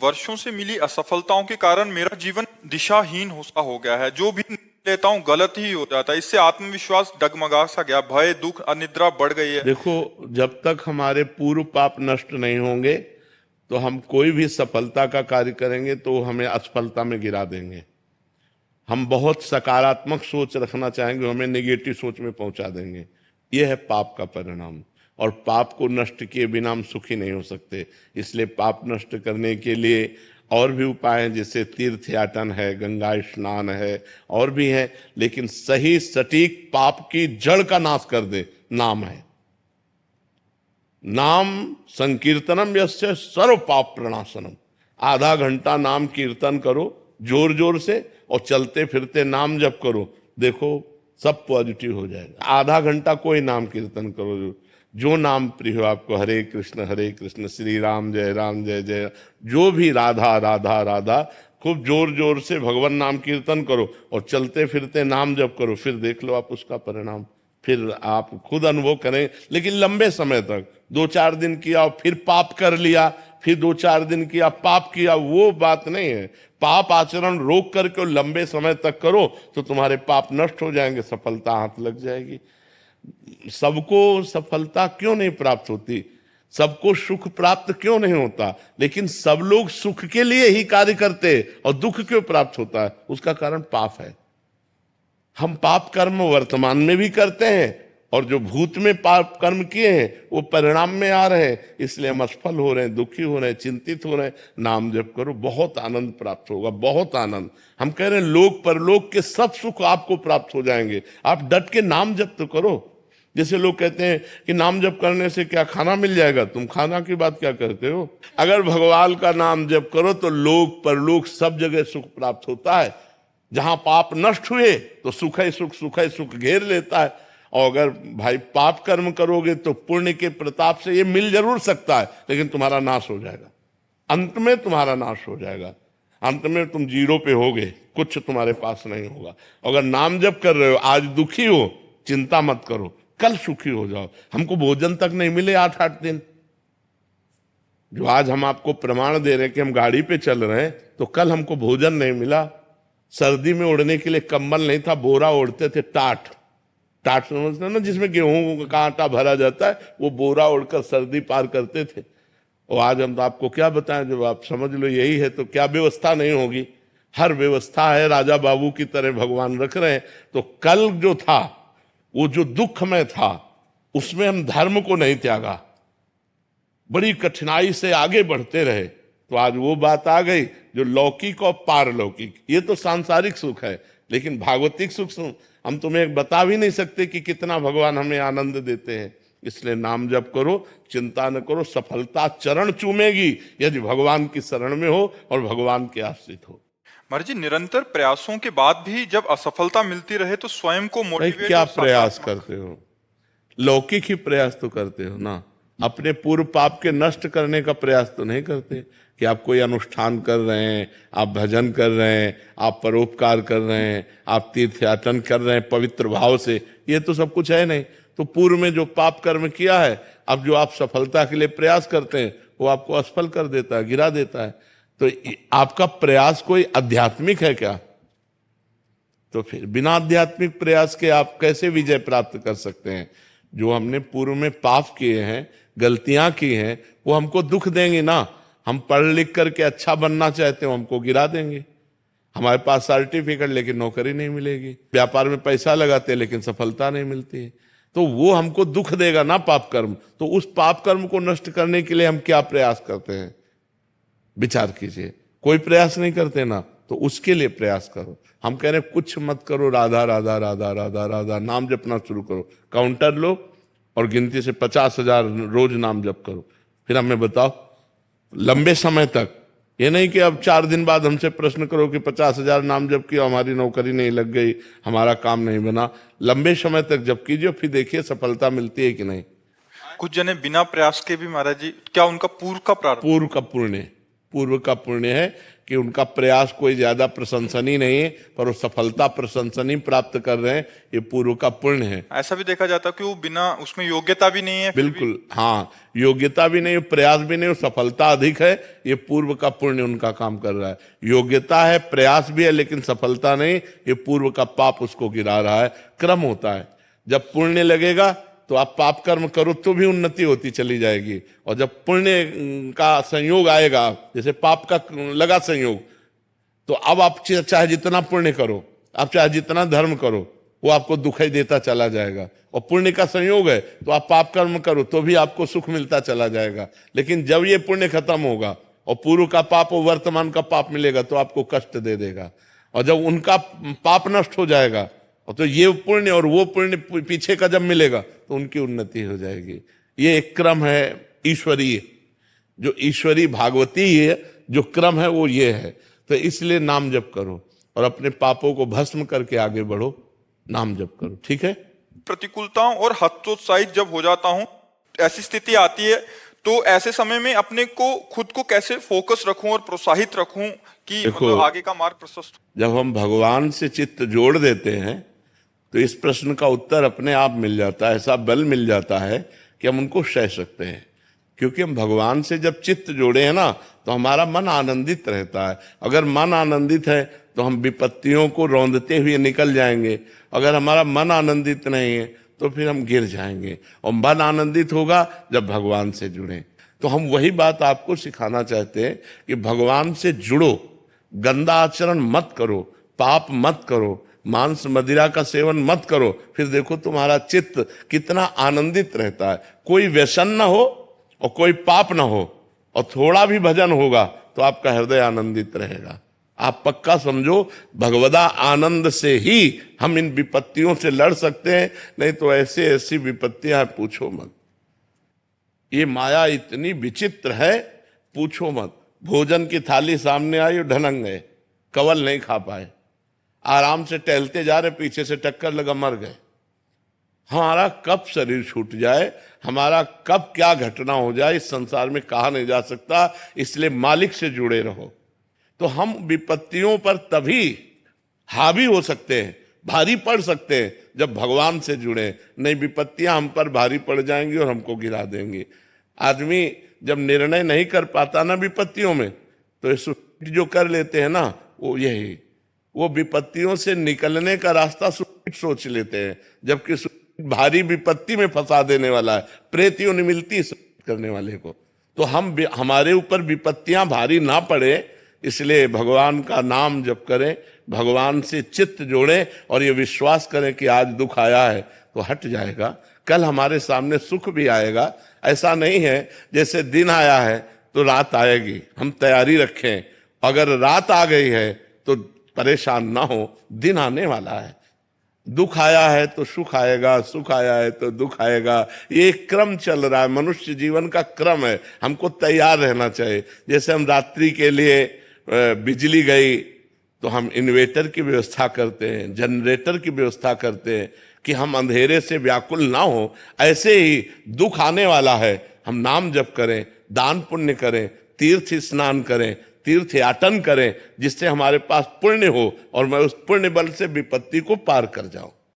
वर्षों से मिली असफलताओं के कारण मेरा जीवन दिशाहीन हो गया है। जो भी लेता हूँ गलत ही हो जाता है। इससे आत्मविश्वास डगमगा सा गया, भय, दुख, अनिद्रा बढ़ गई है। देखो, जब तक हमारे पूर्व पाप नष्ट नहीं होंगे तो हम कोई भी सफलता का कार्य करेंगे तो हमें असफलता में गिरा देंगे। हम बहुत सकारात्मक सोच रखना चाहेंगे, हमें नेगेटिव सोच में पहुंचा देंगे। यह है पाप का परिणाम। और पाप को नष्ट किए बिना हम सुखी नहीं हो सकते। इसलिए पाप नष्ट करने के लिए और भी उपाय हैं, जैसे तीर्थ याटन है, गंगा स्नान है, और भी है। लेकिन सही सटीक पाप की जड़ का नाश कर दे नाम है। नाम संकीर्तनम यस्य सर्व पाप प्रणाशनम। आधा घंटा नाम कीर्तन करो जोर जोर से, और चलते फिरते नाम जप करो, देखो सब पॉजिटिव हो जाएगा। आधा घंटा कोई नाम कीर्तन करो, जो नाम प्रिय हो आपको, हरे कृष्ण श्री राम जय जय, जो भी राधा राधा राधा, खूब जोर जोर से भगवान नाम कीर्तन करो और चलते फिरते नाम जप करो। फिर देख लो आप उसका परिणाम, फिर आप खुद अनुभव करें। लेकिन लंबे समय तक 2-4 दिन किया फिर पाप कर लिया, फिर 2-4 दिन किया पाप किया, वो बात नहीं है। पाप आचरण रोक करके लंबे समय तक करो तो तुम्हारे पाप नष्ट हो जाएंगे, सफलता हाथ लग जाएगी। सबको सफलता क्यों नहीं प्राप्त होती, सबको सुख प्राप्त क्यों नहीं होता, लेकिन सब लोग सुख के लिए ही कार्य करते और दुख क्यों प्राप्त होता है? उसका कारण पाप है। हम पाप कर्म वर्तमान में भी करते हैं और जो भूत में पाप कर्म किए हैं वो परिणाम में आ रहे हैं, इसलिए हम असफल हो रहे हैं, दुखी हो रहे हैं, चिंतित हो रहे हैं। नाम जप करो, बहुत आनंद प्राप्त होगा, बहुत आनंद। हम कह रहे हैं लोक परलोक के सब सुख आपको प्राप्त हो जाएंगे। आप डट के नाम जप तो करो। जैसे लोग कहते हैं कि नाम जप करने से क्या खाना मिल जाएगा, तुम खाना की बात क्या करते हो? अगर भगवान का नाम जप करो तो लोक परलोक सब जगह सुख प्राप्त होता है। जहां पाप नष्ट हुए तो सुख है सुख घेर लेता है। और अगर भाई पाप कर्म करोगे तो पुण्य के प्रताप से ये मिल जरूर सकता है, लेकिन तुम्हारा नाश हो जाएगा। अंत में तुम्हारा नाश हो जाएगा, अंत में तुम जीरो पे होगे, कुछ तुम्हारे पास नहीं होगा। अगर नाम जप कर रहे हो, आज दुखी हो, चिंता मत करो, कल सुखी हो जाओ। हमको भोजन तक नहीं मिले 8-8 दिन, जो आज हम आपको प्रमाण दे रहे हैं कि हम गाड़ी पे चल रहे हैं, तो कल हमको भोजन नहीं मिला। सर्दी में ओढ़ने के लिए कंबल नहीं था, बोरा ओढ़ते थे, टाट समझते ना, जिसमें गेहूं का आटा भरा जाता है, वो बोरा ओढ़कर सर्दी पार करते थे। और आज हम तो आपको क्या बताएं, जब आप समझ लो यही है तो क्या व्यवस्था नहीं होगी? हर व्यवस्था है, राजा बाबू की तरह भगवान रख रहे हैं। तो कल जो था, वो जो दुख में था, उसमें हम धर्म को नहीं त्यागा, बड़ी कठिनाई से आगे बढ़ते रहे, तो आज वो बात आ गई जो लौकिक और पारलौकिक। ये तो सांसारिक सुख है, लेकिन भागवतिक सुख हम तुम्हें बता भी नहीं सकते कि कितना भगवान हमें आनंद देते हैं। इसलिए नाम जप करो, चिंता न करो, सफलता चरण चूमेगी यदि भगवान की शरण में हो और भगवान के आश्रित हो। महाराज जी, निरंतर प्रयासों के बाद भी जब असफलता मिलती रहे तो स्वयं को मोटिवेट, क्या प्रयास करते हो? लौकिक ही प्रयास तो करते हो ना, अपने पूर्व पाप के नष्ट करने का प्रयास तो नहीं करते कि आप कोई अनुष्ठान कर रहे हैं, आप भजन कर रहे हैं, आप परोपकार कर रहे हैं, आप तीर्थयाटन कर रहे हैं पवित्र भाव से। ये तो सब कुछ है नहीं। तो पूर्व में जो पाप कर्म किया है, अब जो आप सफलता के लिए प्रयास करते हैं, वो आपको असफल कर देता है, गिरा देता है। तो आपका प्रयास कोई आध्यात्मिक है क्या? तो फिर बिना आध्यात्मिक प्रयास के आप कैसे विजय प्राप्त कर सकते हैं? जो हमने पूर्व में पाप किए हैं, गलतियां की हैं, वो हमको दुख देंगे ना। हम पढ़ लिख करके अच्छा बनना चाहते हो, हमको गिरा देंगे। हमारे पास सर्टिफिकेट लेकिन नौकरी नहीं मिलेगी, व्यापार में पैसा लगाते हैं लेकिन सफलता नहीं मिलती है, तो वो हमको दुख देगा ना पाप कर्म। तो उस पाप कर्म को नष्ट करने के लिए हम क्या प्रयास करते हैं, विचार कीजिए। कोई प्रयास नहीं करते ना, तो उसके लिए प्रयास करो। हम कह रहे हैं कुछ मत करो, राधा राधा राधा राधा राधा नाम जपना शुरू करो। काउंटर लो और गिनती से 50,000 रोज नाम जप करो। फिर हमें बताओ लंबे समय तक, ये नहीं कि अब 4 दिन बाद हमसे प्रश्न करो कि 50,000 नाम जप किया, हमारी नौकरी नहीं लग गई, हमारा काम नहीं बना। लंबे समय तक जप कीजिए, फिर देखिए सफलता मिलती है कि नहीं। कुछ जने बिना प्रयास के भी महाराज जी, क्या उनका पूर्व का प्रारब्ध, पूर्व का पूर्व का पुण्य है कि उनका प्रयास कोई ज्यादा प्रशंसनीय नहीं है, पर वो सफलता प्रशंसनीय प्राप्त कर रहे हैं, ये पूर्व का पुण्य है। ऐसा भी देखा जाता है कि वो बिना उसमें योग्यता भी नहीं है, फिर भी बिल्कुल, हाँ, योग्यता भी नहीं, प्रयास भी नहीं, सफलता अधिक है, ये पूर्व का पुण्य उनका काम कर रहा है। योग्यता है, प्रयास भी है, लेकिन सफलता नहीं, ये पूर्व का पाप उसको गिरा रहा है। क्रम होता है, जब पुण्य लगेगा तो आप पाप कर्म करो तो भी उन्नति होती चली जाएगी, और जब पुण्य का संयोग आएगा, जैसे पाप का लगा संयोग, तो अब आप चाहे जितना पुण्य करो, आप चाहे जितना धर्म करो, वो आपको दुखाई देता चला जाएगा। और पुण्य का संयोग है तो आप पाप कर्म करो तो भी आपको सुख मिलता चला जाएगा। लेकिन जब ये पुण्य खत्म होगा और पूर्व का पाप और वर्तमान का पाप मिलेगा तो आपको कष्ट दे देगा। और जब उनका पाप नष्ट हो जाएगा और तो ये पुण्य और वो पुण्य पीछे का जब मिलेगा तो उनकी उन्नति हो जाएगी। ये एक क्रम है ईश्वरीय, जो ईश्वरी भागवती है जो क्रम है वो ये है। तो इसलिए नाम जप करो और अपने पापों को भस्म करके आगे बढ़ो, नाम जप करो, ठीक है। प्रतिकूलताओं और हतोत्साहित जब हो जाता हूँ, ऐसी स्थिति आती है, तो ऐसे समय में अपने को खुद को कैसे फोकस रखूं और प्रोत्साहित रखूं कि मतलब आगे का मार्ग प्रशस्त हो। जब हम भगवान से चित्त जोड़ देते हैं तो इस प्रश्न का उत्तर अपने आप मिल जाता है, ऐसा बल मिल जाता है कि हम उनको सह सकते हैं। क्योंकि हम भगवान से जब चित्त जोड़े हैं ना तो हमारा मन आनंदित रहता है। अगर मन आनंदित है तो हम विपत्तियों को रौंदते हुए निकल जाएंगे, अगर हमारा मन आनंदित नहीं है तो फिर हम गिर जाएंगे। और मन आनंदित होगा जब भगवान से जुड़े। तो हम वही बात आपको सिखाना चाहते हैं कि भगवान से जुड़ो, गंदा आचरण मत करो, पाप मत करो, मांस मदिरा का सेवन मत करो, फिर देखो तुम्हारा चित्त कितना आनंदित रहता है। कोई व्यसन ना हो और कोई पाप ना हो और थोड़ा भी भजन होगा तो आपका हृदय आनंदित रहेगा। आप पक्का समझो, भगवदा आनंद से ही हम इन विपत्तियों से लड़ सकते हैं, नहीं तो ऐसे ऐसी विपत्तियां पूछो मत। ये माया इतनी विचित्र है, पूछो मत। भोजन की थाली सामने आई और ढनक गए, कवल नहीं खा पाए, आराम से टहलते जा रहे, पीछे से टक्कर लगा, मर गए। हमारा कब शरीर छूट जाए, हमारा कब क्या घटना हो जाए, इस संसार में कहा नहीं जा सकता। इसलिए मालिक से जुड़े रहो। तो हम विपत्तियों पर तभी हावी हो सकते हैं, भारी पड़ सकते हैं, जब भगवान से जुड़े। नहीं, विपत्तियां हम पर भारी पड़ जाएंगी और हमको गिरा देंगी। आदमी जब निर्णय नहीं कर पाता ना विपत्तियों में, तो ये जो कर लेते हैं ना, वो यही, वो विपत्तियों से निकलने का रास्ता सोच लेते हैं, जबकि भारी विपत्ति में फंसा देने वाला है। प्रेत योनि मिलती करने वाले को। तो हमारे ऊपर विपत्तियां भारी ना पड़े, इसलिए भगवान का नाम जप करें, भगवान से चित्त जोड़ें और ये विश्वास करें कि आज दुख आया है तो हट जाएगा, कल हमारे सामने सुख भी आएगा। ऐसा नहीं है जैसे दिन आया है तो रात आएगी, हम तैयारी रखें। अगर रात आ गई है तो परेशान ना हो, दिन आने वाला है। दुख आया है तो सुख आएगा, सुख आया है तो दुख आएगा। ये क्रम चल रहा है, मनुष्य जीवन का क्रम है। हमको तैयार रहना चाहिए। जैसे हम रात्रि के लिए बिजली गई तो हम इन्वेटर की व्यवस्था करते हैं, जनरेटर की व्यवस्था करते हैं कि हम अंधेरे से व्याकुल ना हो। ऐसे ही दुख आने वाला है, हम नाम जप करें, दान पुण्य करें, तीर्थ स्नान करें, तीर्थ याटन करें, जिससे हमारे पास पुण्य हो और मैं उस पुण्य बल से विपत्ति को पार कर जाऊं।